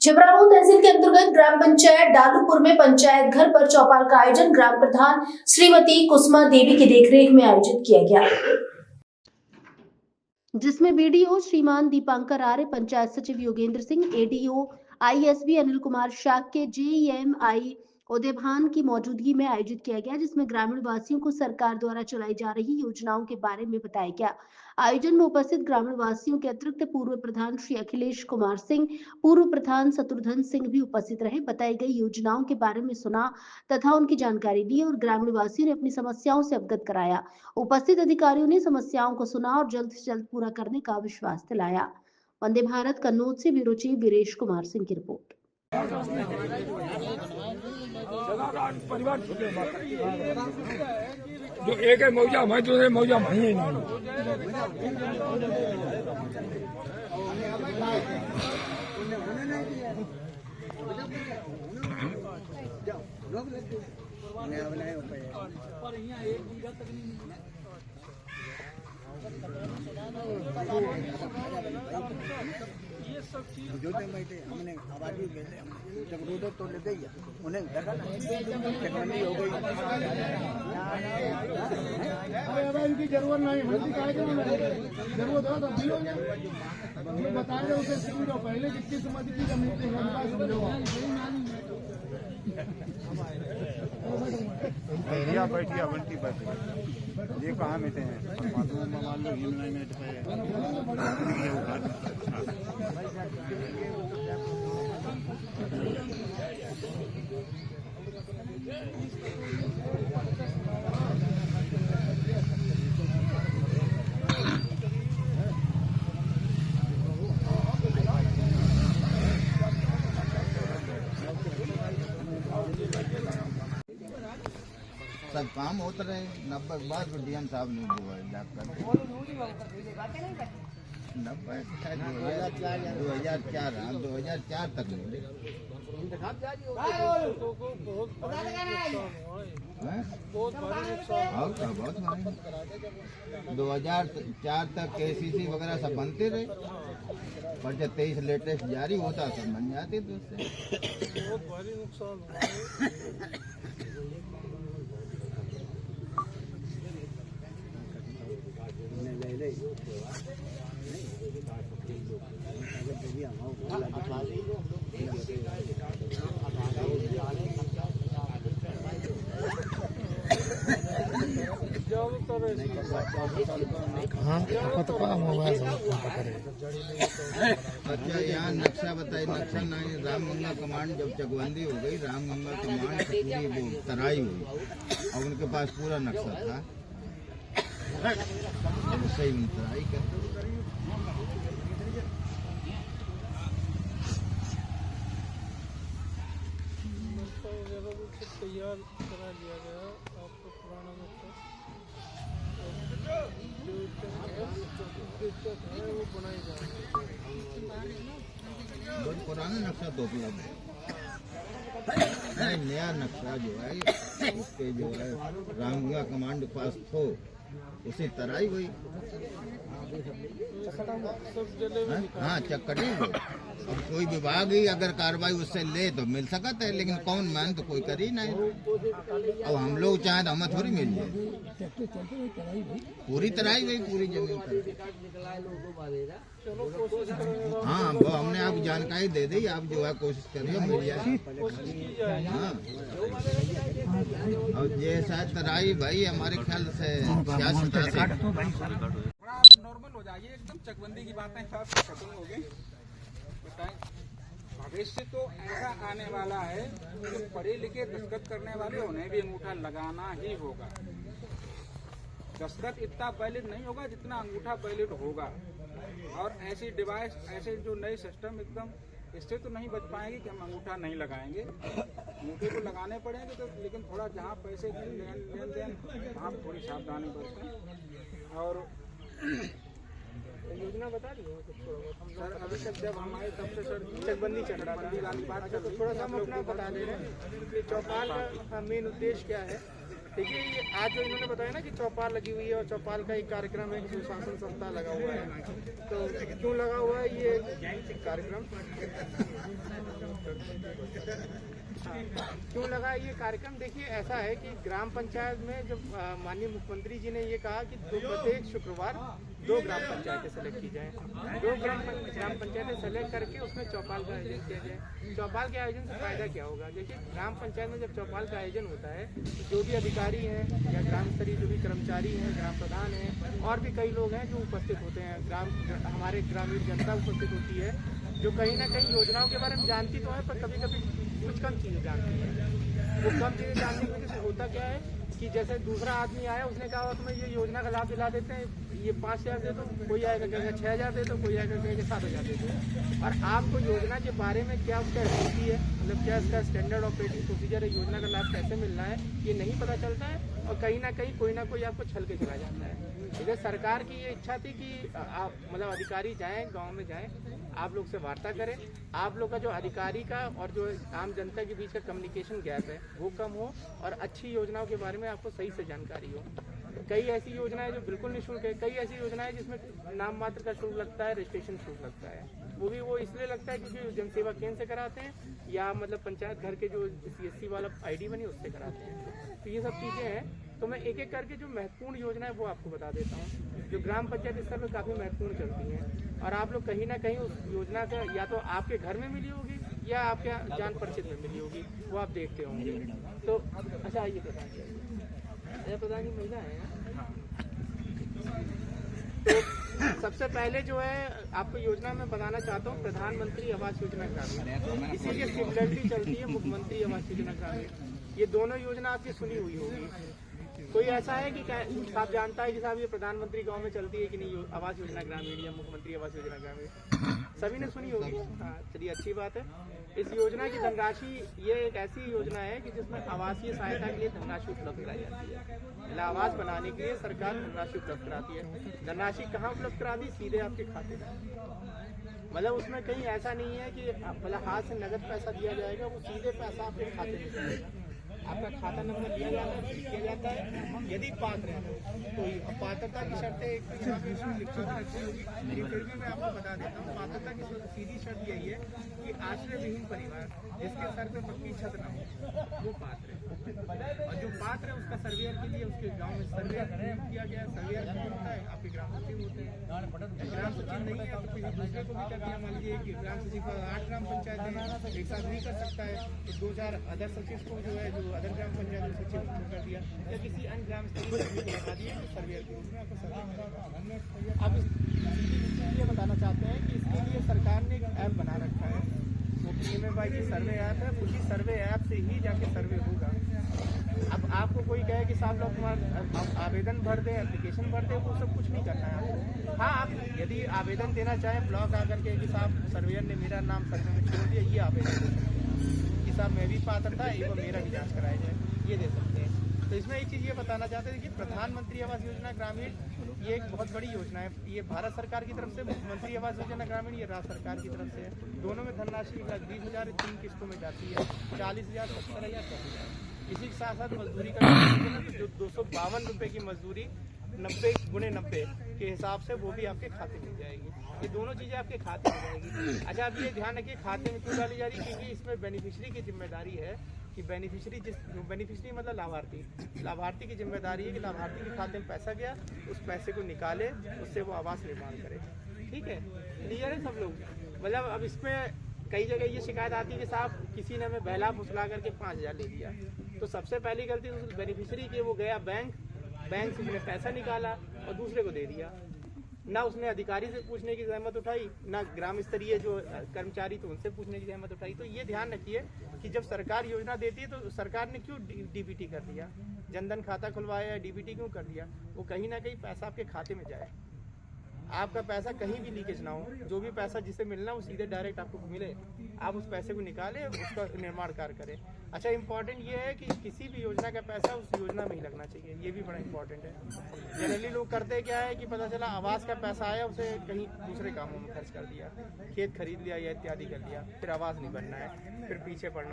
छिबरामऊ तहसील के अंतर्गत ग्राम पंचायत डालूपुर में पंचायत घर पर चौपाल का आयोजन ग्राम प्रधान श्रीमती कुसुमा देवी की देखरेख में आयोजित किया गया, जिसमें बीडीओ श्रीमान दीपांकर आर्य, पंचायत सचिव योगेंद्र सिंह, एडीओ आईएसबी अनिल कुमार शाक्य, जेईएमआई उदयभान की मौजूदगी में आयोजित किया गया, जिसमें ग्रामीण वासियों को सरकार द्वारा चलाई जा रही योजनाओं के बारे में बताया गया। आयोजन में उपस्थित ग्रामीण वासियों के अतिरिक्त पूर्व प्रधान श्री अखिलेश कुमार सिंह, पूर्व प्रधान शत्रुघ्न सिंह भी उपस्थित रहे। बताई गई योजनाओं के बारे में सुना तथा उनकी जानकारी ली और ग्रामीण वासियों ने अपनी समस्याओं से अवगत कराया। उपस्थित अधिकारियों ने समस्याओं को सुना और जल्द से जल्द पूरा करने का विश्वास दिलाया। वंदे भारत कन्नौज से ब्यूरो चीफ वीरेश कुमार सिंह की रिपोर्ट। परिवार जो एक है मौजा मैं दूसरे मौजा मैं ही नहीं ये सब चीज हमने आबादी जब रोड तो ले गई उन्हें देखा ना टेक्नोलॉजी हो गई। अरे इनकी जरूरत नहीं होती, जरूरत हो तो दिलो बताए उसे समझो पहले किसकी समझ की जमीन समझो बैठिया बनती ये कहाँ मिलते हैं मान लो यूनाइटेड सब काम होता रहे 90 के बाद डीएम साहब नहीं हुआ डॉक्टर 2004 तक 2004 तक केसीसी वगैरह सब बनते रहे, पर जब 23 लेटेस्ट जारी होता सब बन जाते तो उससे बहुत भारी नुकसान अच्छा यहाँ नक्शा बताइए। नक्शा नहीं, रामगंगा कमांड जब चकबंदी हो गई, रामगंगा कमांड से पूरी वो तराई हुई और उनके पास पूरा नक्शा था, सही में तराई करते तैयार करा लिया गया आपको पुराना नक्शा है वो बनाई जा रही है। बहुत पुराना नक्शा तो उपलब्ध है, नया नक्शा जो है उसके जो है रामगंगा कमांड के पास हो उसी तराई हुई। हाँ चक्कटी अब कोई विभाग ही अगर कार्रवाई उससे ले तो मिल सकता है, लेकिन कौन मान तो कोई कर ही नहीं। अब हम लोग चाहे तो हमें थोड़ी मिल जाए, पूरी तराई हुई पूरी जमीन पर। हाँ वो हमने आपको जानकारी दे दी, आप जो है कोशिश करिए मिल जाए। हाँ और ये शायद तराई भाई हमारे ख्याल से 86-87 नॉर्मल हो जाइए, एकदम चकबंदी की बातें सब खत्म हो गई। भविष्य तो ऐसा आने वाला है कि पढ़े लिखे दस्तखत करने वाले उन्हें भी अंगूठा लगाना ही होगा। दस्तखत इतना वैलिड नहीं होगा जितना अंगूठा वैलिड होगा, और ऐसी डिवाइस ऐसे जो नए सिस्टम एकदम इससे तो नहीं बच पाएंगे कि हम अंगूठा नहीं लगाएंगे, अंगूठे को लगाने पड़ेंगे तो, लेकिन थोड़ा जहाँ पैसे की लेन देन वहाँ थोड़ी सावधानी बरतें। और योजना बता दी हो सर अभी तक जब हम आए तब से सर चकबंदी चल रहा था, वाली बात तो थोड़ा सा हम अपना बता दे रहे हैं कि चौपाल का मेन उद्देश्य क्या है। देखिए ये आज जो इन्होंने बताया ना कि चौपाल लगी हुई है और चौपाल का एक कार्यक्रम है कि सुशासन सप्ताह लगा हुआ है, तो क्यों लगा हुआ है ये कार्यक्रम? क्यों लगा ये कार्यक्रम? देखिए ऐसा है कि ग्राम पंचायत में जब माननीय मुख्यमंत्री जी ने ये कहा कि प्रत्येक शुक्रवार 2 ग्राम पंचायतें सेलेक्ट की जाएं, 2 ग्राम पंचायतें सेलेक्ट करके उसमें चौपाल का आयोजन किया जाए। चौपाल के आयोजन से फायदा क्या होगा? देखिए ग्राम पंचायत में जब चौपाल का आयोजन होता है तो जो भी अधिकारी हैं या ग्राम स्तरीय जो भी कर्मचारी हैं, ग्राम प्रधान हैं और भी कई लोग हैं जो उपस्थित होते हैं, हमारे ग्रामीण जनता उपस्थित होती है, जो कहीं ना कहीं योजनाओं के बारे में जानती तो है पर कभी कभी कुछ कम चीज़ें जानती है। वो कम चीज़ें जानने की वजह से होता क्या है कि जैसे दूसरा आदमी आया, उसने कहा तुम्हें ये योजना का लाभ दिला देते हैं, ये 5,000 दे दो, कोई आएगा कहेगा 6,000 दे दो, कोई आएगा कहेगा 7,000 दे दो। और आपको योजना के बारे में क्या उसका रेसिपी है, मतलब क्या इसका स्टैंडर्ड ऑपरेटिंग प्रोसीजर है, योजना का लाभ कैसे मिलना है, ये नहीं पता चलता है और कहीं ना कहीं कोई ना कोई आपको छल के चला जाता है। इधर सरकार की ये इच्छा थी कि आप मतलब अधिकारी जाएं, गांव में जाएं, आप लोग से वार्ता करें, आप लोग का जो अधिकारी का और जो आम जनता के बीच का कम्युनिकेशन गैप है वो कम हो और अच्छी योजनाओं के बारे में आपको सही से जानकारी हो। कई ऐसी योजनाएं जो बिल्कुल निःशुल्क है, कई ऐसी योजनाएं जिसमें नाम मात्र का शुल्क लगता है, रजिस्ट्रेशन शुल्क लगता है, वो इसलिए लगता है क्योंकि जनसेवा केंद्र से कराते हैं या मतलब पंचायत घर के जो CSC वाला ID बनी उससे कराते हैं। तो ये सब चीज़ें हैं। तो मैं एक एक करके जो महत्वपूर्ण योजना है वो आपको बता देता हूँ, जो ग्राम पंचायत स्तर पर काफ़ी महत्वपूर्ण चलती हैं और आप लोग कहीं ना कहीं उस योजना का या तो आपके घर में मिली होगी या आपके जान परिचित में मिली होगी, वो आप देखते होंगे। तो अच्छा आइए प्रधान जी, प्रधान जी महिला है। तो सबसे पहले जो है आपको योजना में बताना चाहता हूँ, प्रधानमंत्री आवास योजना ग्रामीण, इसी की सिमिलरिटी चलती है मुख्यमंत्री आवास योजना ग्रामीण। ये दोनों योजना आपकी सुनी हुई होगी। कोई ऐसा है कि साहब जानता है कि साहब ये प्रधानमंत्री गांव में चलती है कि नहीं, आवास योजना ग्रामीण या मुख्यमंत्री आवास योजना ग्रामीण? सभी ने सुनी होगी। हाँ चलिए अच्छी बात है। इस योजना की धनराशि, ये एक ऐसी योजना है कि जिसमें आवासीय सहायता के लिए धनराशि उपलब्ध कराई जाती है। मतलब आवास बनाने के लिए सरकार धनराशि उपलब्ध कराती है। धनराशि कहाँ उपलब्ध कराती? सीधे आपके खाते में। मतलब उसमें कहीं ऐसा नहीं है कि मतलब हाथ से नगद पैसा दिया जाएगा, वो सीधे पैसा आपके खाते में जाएगा। आपका खाता नंबर दिया जाता है, किया जाता है। यदि पात्र है तो पात्रता की शर्तें एक तो यहाँ पे लिखी होगी, लेकिन फिर भी मैं आपको बता देता हूँ। पात्रता की सीधी शर्त यही है कि आश्रय विहीन परिवार जिसके सर पे पक्की छत ना हो वो पात्र है। और जो पात्र है उसका सर्वेयर के लिए उसके गाँव में सर्वेयर किया गया। सर्वेयर कौन होता है? आपके ग्राम सचिव होते हैं। ग्राम सचिव नहीं है तो किसी दूसरे को भी कर दिया। मान लीजिए कि ग्राम सचिव 8 ग्राम पंचायत है, एक साथ नहीं कर सकता है तो 2-4 अदर सचिव को जो है जो अदर ग्राम पंचायत सचिव कर दिया या किसी अन्य ग्राम स्तरीय को बता दिया कि सर्वेयर के रूप में आपको सर्वे। अब ये बताना चाहते हैं कि इसके लिए सरकार ने एक ऐप बना रखा है, वो PMAY की सर्वे ऐप है। उसी सर्वे ऐप से ही जाके सर्वे होगा। अब आपको कोई कहे कि साहब लोग तुम्हारा आवेदन भर दे, एप्लीकेशन भर दे, वो सब कुछ नहीं करना है आपको। हाँ आप यदि आवेदन देना चाहें ब्लॉक आकर के कि साहब सर्वेयर ने मेरा नाम सर्वे में छोड़ दिया, ये आवेदन कि साहब मैं भी पात्र था एवं मेरा भी जाँच कराया जाए, ये दे सकते हैं। तो इसमें एक चीज़ ये बताना चाहते हैं कि प्रधानमंत्री आवास योजना ग्रामीण ये एक बहुत बड़ी योजना है। ये भारत सरकार की तरफ से, मुख्यमंत्री आवास योजना ग्रामीण ये राज्य सरकार की तरफ से है। दोनों में धनराशि 20,000 3 किस्तों में जाती है, 40,000, 70,000, 10,000। इसी के साथ साथ मजदूरी का जो 252 रुपये की मजदूरी 90 × 90 के हिसाब से वो भी आपके खाते में जाएगी। ये दोनों चीज़ें आपके खाते में जाएगी। अच्छा अब ये ध्यान रखिए खाते में क्यों डाली जा रही है, क्योंकि इसमें बेनिफिशियरी की जिम्मेदारी है कि बेनिफिशियरी मतलब लाभार्थी की जिम्मेदारी है कि लाभार्थी के खाते में पैसा गया, उस पैसे को निकाले, उससे वो आवास निर्माण करे। ठीक है, क्लियर है सब लोग? मतलब अब इसमें कई जगह ये शिकायत आती है कि साहब किसी ने हमें बहला फुसला करके 5,000 ले लिया। तो सबसे पहली गलती उस बेनिफिशियरी की, वो गया बैंक से उसने पैसा निकाला और दूसरे को दे दिया। ना उसने अधिकारी से पूछने की जहमत उठाई, ना ग्राम स्तरीय जो कर्मचारी तो उनसे पूछने की जहमत उठाई। तो ये ध्यान रखिए कि जब सरकार योजना देती है तो सरकार ने क्यों DBT कर दिया, जनधन खाता खुलवाया या DBT क्यों कर दिया? वो कहीं ना कहीं पैसा आपके खाते में जाए, आपका पैसा कहीं भी लीकेज ना हो। जो भी पैसा जिसे मिलना वो सीधे डायरेक्ट आपको मिले, आप उस पैसे को निकालें, उसका निर्माण कार्य करें। अच्छा इंपॉर्टेंट ये है कि किसी भी योजना का पैसा उस योजना में ही लगना चाहिए, ये भी बड़ा इंपॉर्टेंट है। जनरली लोग करते क्या है कि पता चला आवास का पैसा आया, उसे कहीं दूसरे कामों में खर्च कर दिया, खेत खरीद लिया या इत्यादि कर लिया, फिर आवास नहीं बनना है, फिर पीछे पड़ना